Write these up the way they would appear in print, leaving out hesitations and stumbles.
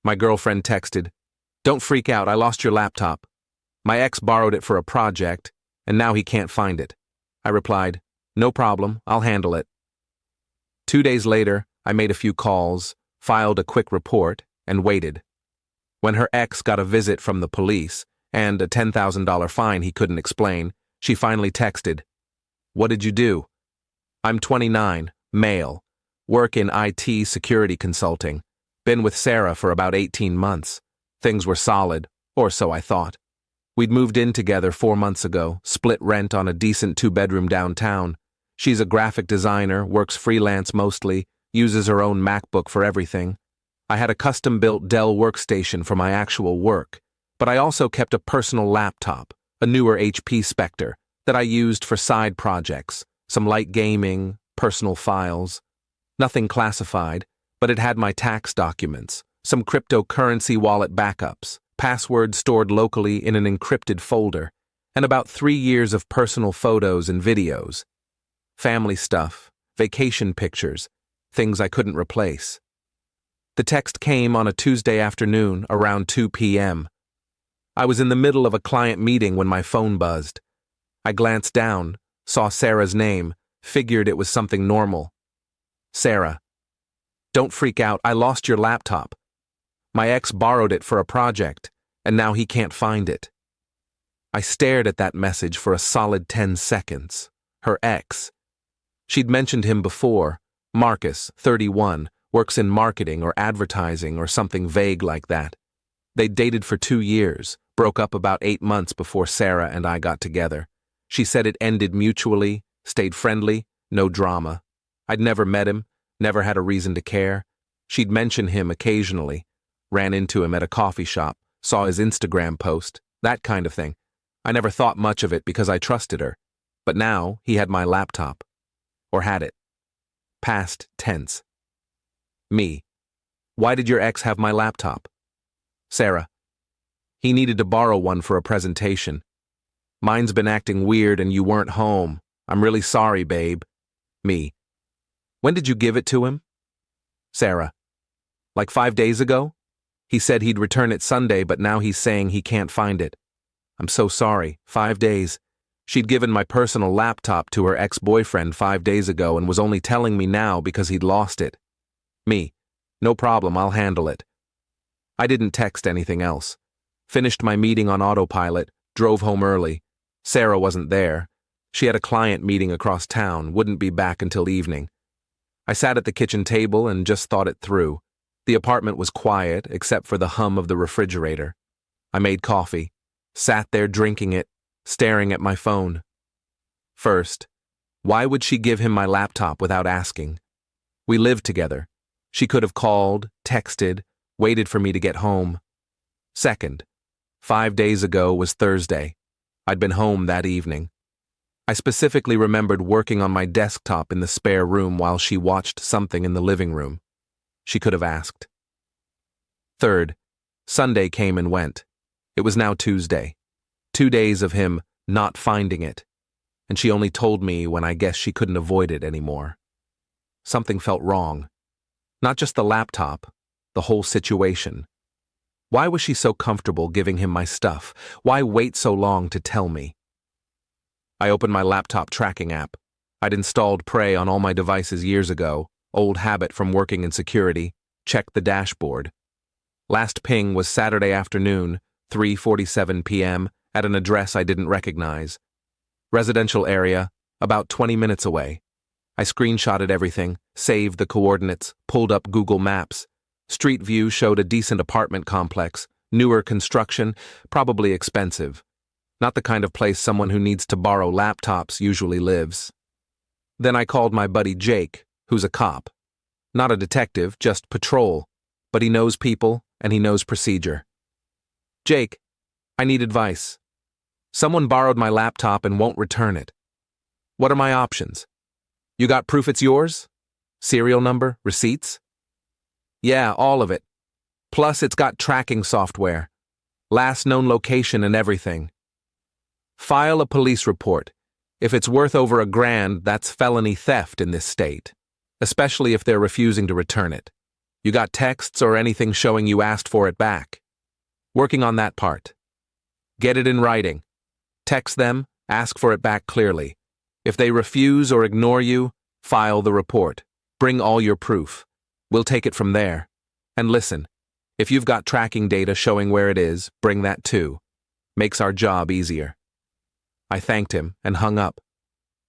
My girlfriend texted, "Don't freak out, I lost your laptop. My ex borrowed it for a project, and now he can't find it." I replied, "No problem, I'll handle it." 2 days later, I made a few calls, filed a quick report, and waited. When her ex got a visit from the police and a $10,000 fine he couldn't explain, she finally texted, "What did you do?" "I'm 29, male, work in IT security consulting. Been with Sarah for about 18 months. Things were solid, or so I thought. We'd moved in together 4 months ago, split rent on a decent 2-bedroom downtown. She's a graphic designer, works freelance mostly, uses her own MacBook for everything. I had a custom-built Dell workstation for my actual work, but I also kept a personal laptop, a newer HP Spectre, that I used for side projects, some light gaming, personal files. Nothing classified, but it had my tax documents, some cryptocurrency wallet backups, passwords stored locally in an encrypted folder, and about 3 years of personal photos and videos. Family stuff, vacation pictures, things I couldn't replace. The text came on a Tuesday afternoon around 2 p.m. I was in the middle of a client meeting when my phone buzzed. I glanced down, saw Sarah's name, figured it was something normal. "Sarah, don't freak out, I lost your laptop. My ex borrowed it for a project, and now he can't find it." I stared at that message for a solid 10 seconds. Her ex. She'd mentioned him before. Marcus, 31, works in marketing or advertising or something vague like that. They'd dated for 2 years, broke up about 8 months before Sarah and I got together. She said it ended mutually, stayed friendly, no drama. I'd never met him, never had a reason to care. She'd mention him occasionally, ran into him at a coffee shop, saw his Instagram post, that kind of thing. I never thought much of it because I trusted her. But now he had my laptop. Or had it. Past tense. Me. "Why did your ex have my laptop?" Sarah. "He needed to borrow one for a presentation. Mine's been acting weird and you weren't home. I'm really sorry, babe." Me. "When did you give it to him?" Sarah. "Like 5 days ago? He said he'd return it Sunday, but now he's saying he can't find it. I'm so sorry. 5 days. She'd given my personal laptop to her ex-boyfriend 5 days ago and was only telling me now because he'd lost it." Me. "No problem, I'll handle it." I didn't text anything else. Finished my meeting on autopilot, drove home early. Sarah wasn't there. She had a client meeting across town, wouldn't be back until evening. I sat at the kitchen table and just thought it through. The apartment was quiet, except for the hum of the refrigerator. I made coffee, sat there drinking it, staring at my phone. First, why would she give him my laptop without asking? We lived together. She could have called, texted, waited for me to get home. Second, 5 days ago was Thursday. I'd been home that evening. I specifically remembered working on my desktop in the spare room while she watched something in the living room. She could have asked. Third, Sunday came and went. It was now Tuesday. 2 days of him not finding it, and she only told me when I guess she couldn't avoid it anymore. Something felt wrong. Not just the laptop, the whole situation. Why was she so comfortable giving him my stuff? Why wait so long to tell me? I opened my laptop tracking app. I'd installed Prey on all my devices years ago, old habit from working in security, checked the dashboard. Last ping was Saturday afternoon, 3:47 p.m., at an address I didn't recognize. Residential area, about 20 minutes away. I screenshotted everything, saved the coordinates, pulled up Google Maps. Street view showed a decent apartment complex, newer construction, probably expensive. Not the kind of place someone who needs to borrow laptops usually lives. Then I called my buddy Jake, who's a cop. Not a detective, just patrol, but he knows people and he knows procedure. "Jake, I need advice. Someone borrowed my laptop and won't return it. What are my options? You got proof it's yours? Serial number, receipts?" "Yeah, all of it. Plus it's got tracking software. Last known location and everything. File a police report. If it's worth over $1,000, that's felony theft in this state, especially if they're refusing to return it. You got texts or anything showing you asked for it back? Working on that part. Get it in writing. Text them, ask for it back clearly. If they refuse or ignore you, file the report. Bring all your proof. We'll take it from there. And listen, if you've got tracking data showing where it is, bring that too. Makes our job easier. I thanked him and hung up.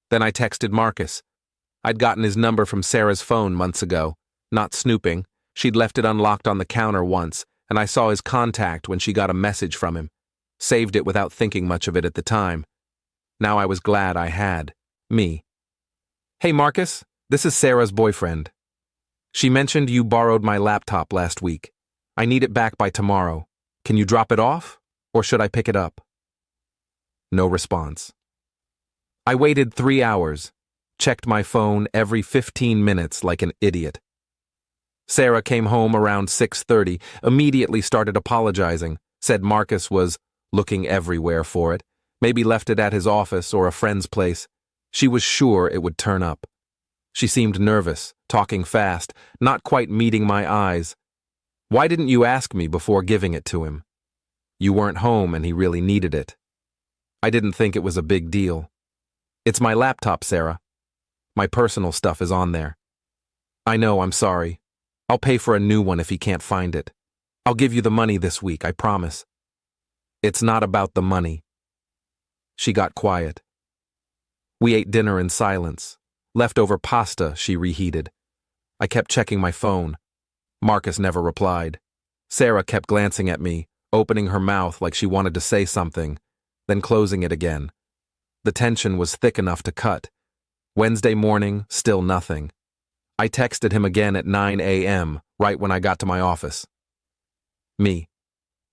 Then I texted Marcus. I'd gotten his number from Sarah's phone months ago. Not snooping. She'd left it unlocked on the counter once, and I saw his contact when she got a message from him. Saved it without thinking much of it at the time. Now I was glad I had. Me. Hey Marcus, this is Sarah's boyfriend. She mentioned you borrowed my laptop last week. I need it back by tomorrow. Can you drop it off, or should I pick it up? No response. I waited 3 hours, checked my phone every 15 minutes like an idiot. Sarah came home around 6:30, immediately started apologizing, said Marcus was looking everywhere for it, maybe left it at his office or a friend's place. She was sure it would turn up. She seemed nervous, talking fast, not quite meeting my eyes. Why didn't you ask me before giving it to him? You weren't home and he really needed it. I didn't think it was a big deal. It's my laptop, Sarah. My personal stuff is on there. I know, I'm sorry. I'll pay for a new one if he can't find it. I'll give you the money this week, I promise. It's not about the money. She got quiet. We ate dinner in silence. Leftover pasta she reheated. I kept checking my phone. Marcus never replied. Sarah kept glancing at me, opening her mouth like she wanted to say something, then closing it again. The tension was thick enough to cut. Wednesday morning, still nothing. I texted him again at 9 a.m., right when I got to my office. Me.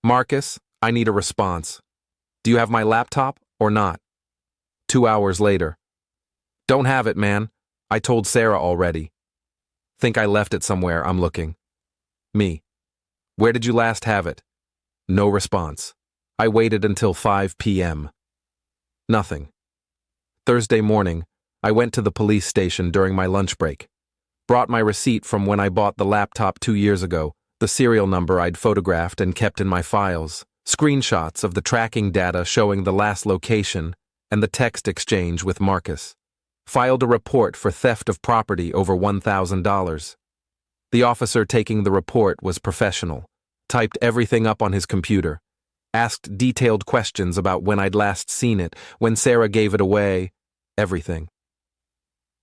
Marcus, I need a response. Do you have my laptop or not? 2 hours later. Don't have it, man. I told Sarah already. Think I left it somewhere, I'm looking. Me. Where did you last have it? No response. I waited until 5 p.m. Nothing. Thursday morning, I went to the police station during my lunch break. Brought my receipt from when I bought the laptop 2 years ago, the serial number I'd photographed and kept in my files, screenshots of the tracking data showing the last location, and the text exchange with Marcus. Filed a report for theft of property over $1,000. The officer taking the report was professional, typed everything up on his computer, asked detailed questions about when I'd last seen it, when Sarah gave it away, everything.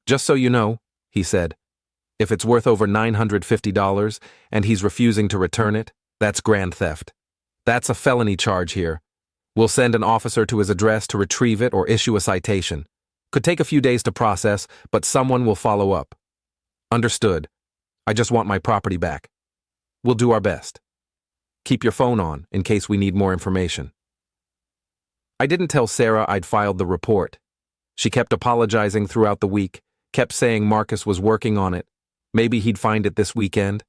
Just so you know, he said, if it's worth over $950 and he's refusing to return it, that's grand theft. That's a felony charge here. We'll send an officer to his address to retrieve it or issue a citation. Could take a few days to process, but someone will follow up. Understood. I just want my property back. We'll do our best. Keep your phone on in case we need more information. I didn't tell Sarah I'd filed the report. She kept apologizing throughout the week, kept saying Marcus was working on it. Maybe he'd find it this weekend.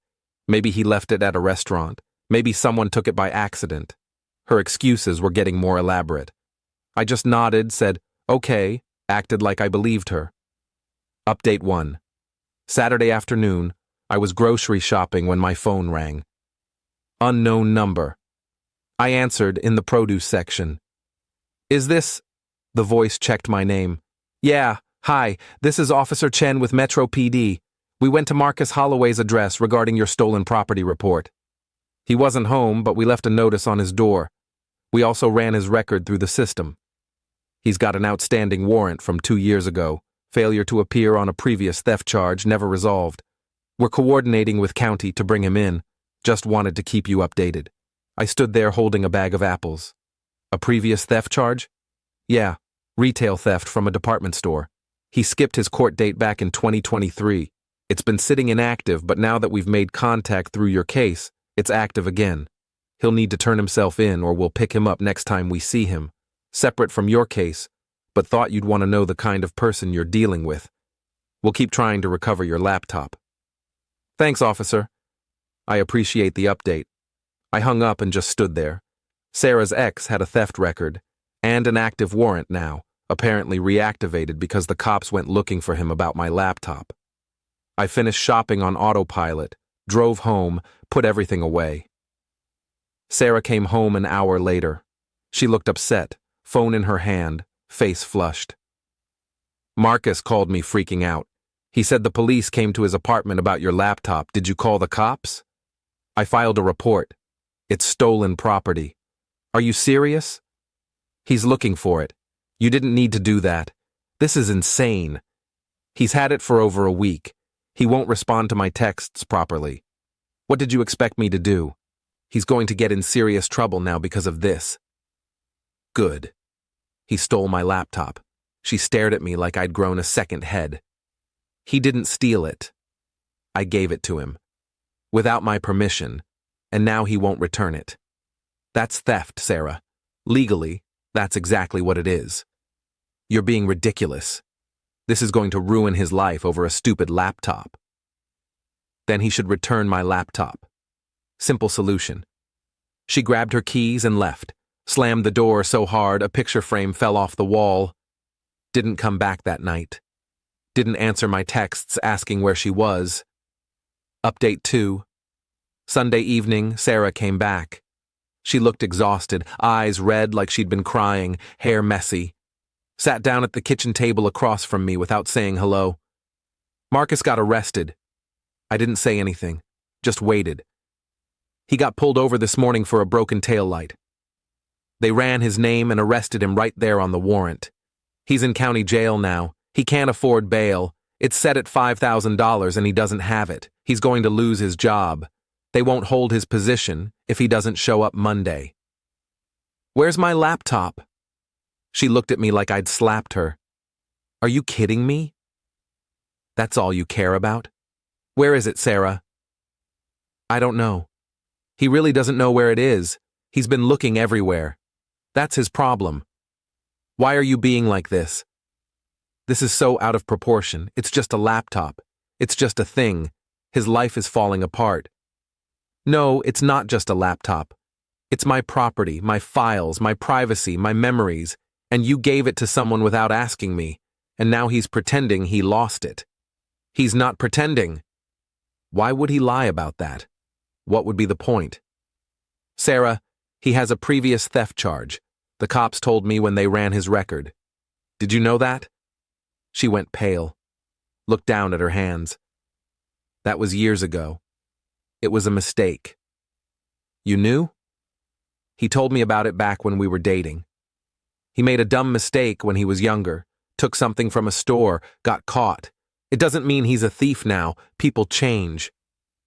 Maybe he left it at a restaurant. Maybe someone took it by accident. Her excuses were getting more elaborate. I just nodded, said, okay, acted like I believed her. Update 1. Saturday afternoon, I was grocery shopping when my phone rang. Unknown number. I answered in the produce section. Is this? The voice checked my name. Yeah, hi, this is Officer Chen with Metro PD. We went to Marcus Holloway's address regarding your stolen property report. He wasn't home, but we left a notice on his door. We also ran his record through the system. He's got an outstanding warrant from 2 years ago, failure to appear on a previous theft charge never resolved. We're coordinating with county to bring him in. Just wanted to keep you updated. I stood there holding a bag of apples. A previous theft charge? Yeah, retail theft from a department store. He skipped his court date back in 2023. It's been sitting inactive, but now that we've made contact through your case, it's active again. He'll need to turn himself in or we'll pick him up next time we see him. Separate from your case, but thought you'd want to know the kind of person you're dealing with. We'll keep trying to recover your laptop. Thanks, officer. I appreciate the update. I hung up and just stood there. Sarah's ex had a theft record and an active warrant now, apparently reactivated because the cops went looking for him about my laptop. I finished shopping on autopilot, drove home, put everything away. Sarah came home an hour later. She looked upset, phone in her hand, face flushed. Marcus called me freaking out. He said the police came to his apartment about your laptop. Did you call the cops? I filed a report. It's stolen property. Are you serious? He's looking for it. You didn't need to do that. This is insane. He's had it for over a week. He won't respond to my texts properly. What did you expect me to do? He's going to get in serious trouble now because of this. Good. He stole my laptop. She stared at me like I'd grown a second head. He didn't steal it. I gave it to him. Without my permission, and now he won't return it. That's theft, Sarah. Legally, that's exactly what it is. You're being ridiculous. This is going to ruin his life over a stupid laptop. Then he should return my laptop. Simple solution. She grabbed her keys and left, slammed the door so hard a picture frame fell off the wall. Didn't come back that night. Didn't answer my texts asking where she was. Update 2. Sunday evening, Sarah came back. She looked exhausted, eyes red like she'd been crying, hair messy. Sat down at the kitchen table across from me without saying hello. Marcus got arrested. I didn't say anything, just waited. He got pulled over this morning for a broken taillight. They ran his name and arrested him right there on the warrant. He's in county jail now. He can't afford bail. It's set at $5,000 and he doesn't have it. He's going to lose his job. They won't hold his position if he doesn't show up Monday. Where's my laptop? She looked at me like I'd slapped her. Are you kidding me? That's all you care about? Where is it, Sarah? I don't know. He really doesn't know where it is. He's been looking everywhere. That's his problem. Why are you being like this? This is so out of proportion. It's just a laptop. It's just a thing. His life is falling apart. No, it's not just a laptop. It's my property, my files, my privacy, my memories, and you gave it to someone without asking me, and now he's pretending he lost it. He's not pretending. Why would he lie about that? What would be the point? Sarah, he has a previous theft charge. The cops told me when they ran his record. Did you know that? She went pale, looked down at her hands. That was years ago. It was a mistake. You knew? He told me about it back when we were dating. He made a dumb mistake when he was younger, took something from a store, got caught. It doesn't mean he's a thief now. People change.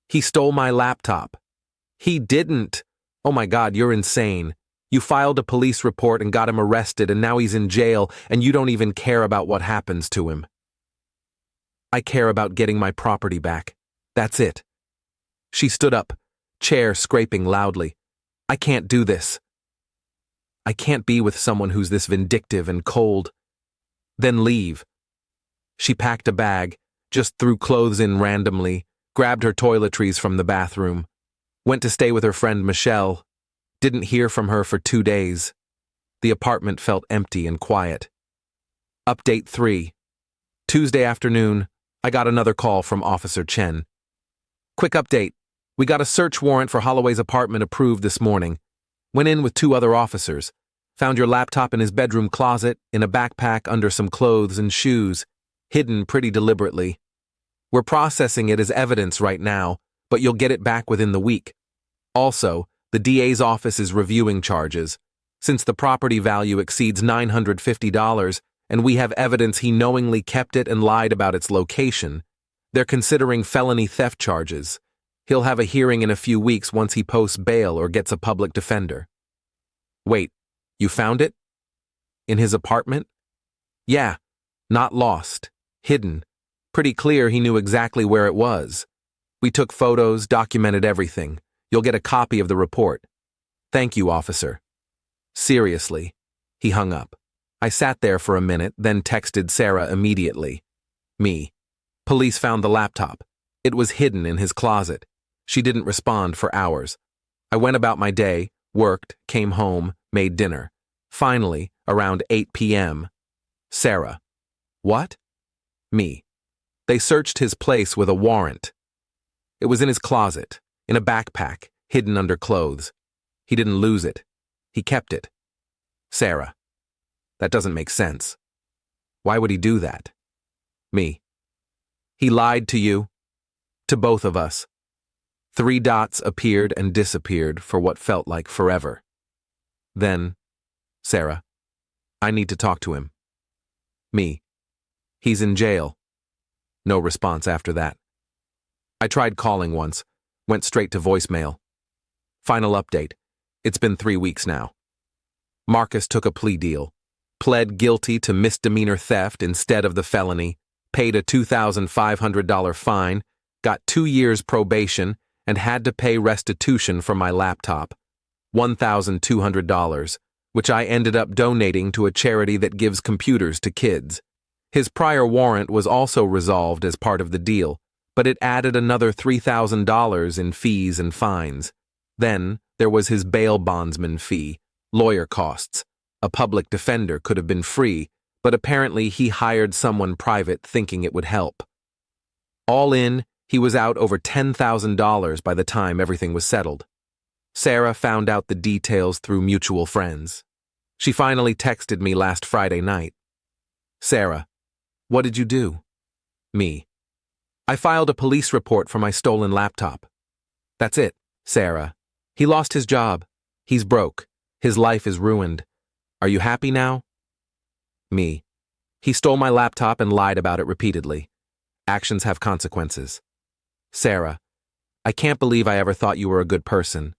He stole my laptop. He didn't. Oh my God, you're insane. You filed a police report and got him arrested, and now he's in jail, and you don't even care about what happens to him. I care about getting my property back. That's it. She stood up, chair scraping loudly. I can't do this. I can't be with someone who's this vindictive and cold. Then leave. She packed a bag, just threw clothes in randomly, grabbed her toiletries from the bathroom, went to stay with her friend Michelle. Didn't hear from her for 2 days. The apartment felt empty and quiet. Update 3. Tuesday afternoon, I got another call from Officer Chen. Quick update. We got a search warrant for Holloway's apartment approved this morning. Went in with 2 other officers. Found your laptop in his bedroom closet, in a backpack under some clothes and shoes, hidden pretty deliberately. We're processing it as evidence right now, but you'll get it back within the week. Also, the DA's office is reviewing charges. Since the property value exceeds $950 and we have evidence he knowingly kept it and lied about its location, they're considering felony theft charges. He'll have a hearing in a few weeks once he posts bail or gets a public defender. Wait, you found it? In his apartment? Yeah, not lost, hidden. Pretty clear he knew exactly where it was. We took photos, documented everything. You'll get a copy of the report. Thank you, officer. Seriously. He hung up. I sat there for a minute, then texted Sarah immediately. Me. Police found the laptop. It was hidden in his closet. She didn't respond for hours. I went about my day, worked, came home, made dinner. Finally, around 8 p.m. Sarah. What? Me. They searched his place with a warrant. It was in his closet, in a backpack, hidden under clothes. He didn't lose it. He kept it. Sarah. That doesn't make sense. Why would he do that? Me. He lied to you. To both of us. 3 dots appeared and disappeared for what felt like forever. Then, Sarah, I need to talk to him. Me. He's in jail. No response after that. I tried calling once, went straight to voicemail. Final update. It's been 3 weeks now. Marcus took a plea deal, pled guilty to misdemeanor theft instead of the felony, paid a $2,500 fine, got 2 years probation, and had to pay restitution for my laptop, $1,200, which I ended up donating to a charity that gives computers to kids. His prior warrant was also resolved as part of the deal, but it added another $3,000 in fees and fines. Then there was his bail bondsman fee, lawyer costs. A public defender could have been free, but apparently he hired someone private thinking it would help. All in, he was out over $10,000 by the time everything was settled. Sarah found out the details through mutual friends. She finally texted me last Friday night. Sarah, what did you do? Me. I filed a police report for my stolen laptop. That's it, Sarah. He lost his job. He's broke. His life is ruined. Are you happy now? Me. He stole my laptop and lied about it repeatedly. Actions have consequences. Sarah. I can't believe I ever thought you were a good person.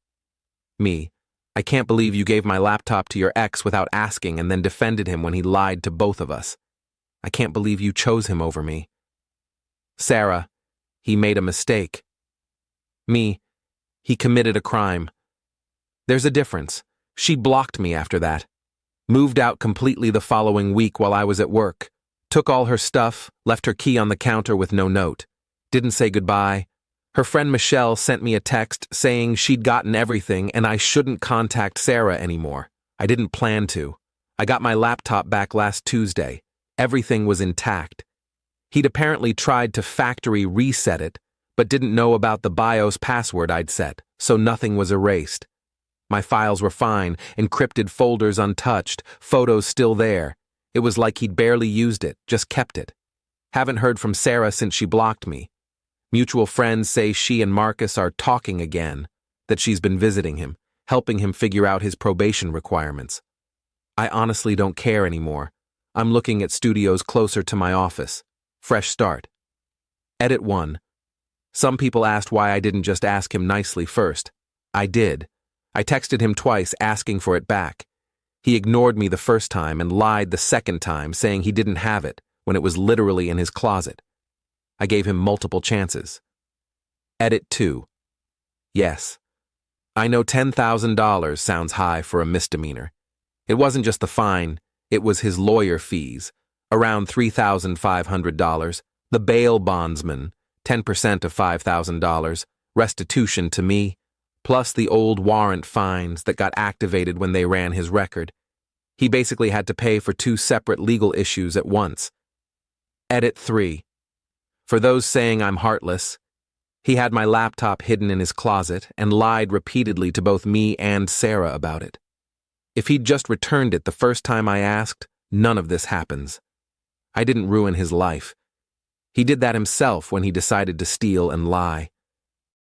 Me. I can't believe you gave my laptop to your ex without asking and then defended him when he lied to both of us. I can't believe you chose him over me. Sarah. He made a mistake. Me. He committed a crime. There's a difference. She blocked me after that. Moved out completely the following week while I was at work. Took all her stuff, left her key on the counter with no note. Didn't say goodbye. Her friend Michelle sent me a text saying she'd gotten everything and I shouldn't contact Sarah anymore. I didn't plan to. I got my laptop back last Tuesday. Everything was intact. He'd apparently tried to factory reset it, but didn't know about the BIOS password I'd set, so nothing was erased. My files were fine, encrypted folders untouched, photos still there. It was like he'd barely used it, just kept it. Haven't heard from Sarah since she blocked me. Mutual friends say she and Marcus are talking again, that she's been visiting him, helping him figure out his probation requirements. I honestly don't care anymore. I'm looking at studios closer to my office. Fresh start. Edit 1. Some people asked why I didn't just ask him nicely first. I did. I texted him twice asking for it back. He ignored me the first time and lied the second time saying he didn't have it when it was literally in his closet. I gave him multiple chances. Edit 2. Yes. I know $10,000 sounds high for a misdemeanor. It wasn't just the fine, it was his lawyer fees, around $3,500, the bail bondsman, 10% of $5,000, restitution to me, plus the old warrant fines that got activated when they ran his record. He basically had to pay for 2 separate legal issues at once. Edit 3. For those saying I'm heartless, he had my laptop hidden in his closet and lied repeatedly to both me and Sarah about it. If he'd just returned it the first time I asked, none of this happens. I didn't ruin his life. He did that himself when he decided to steal and lie.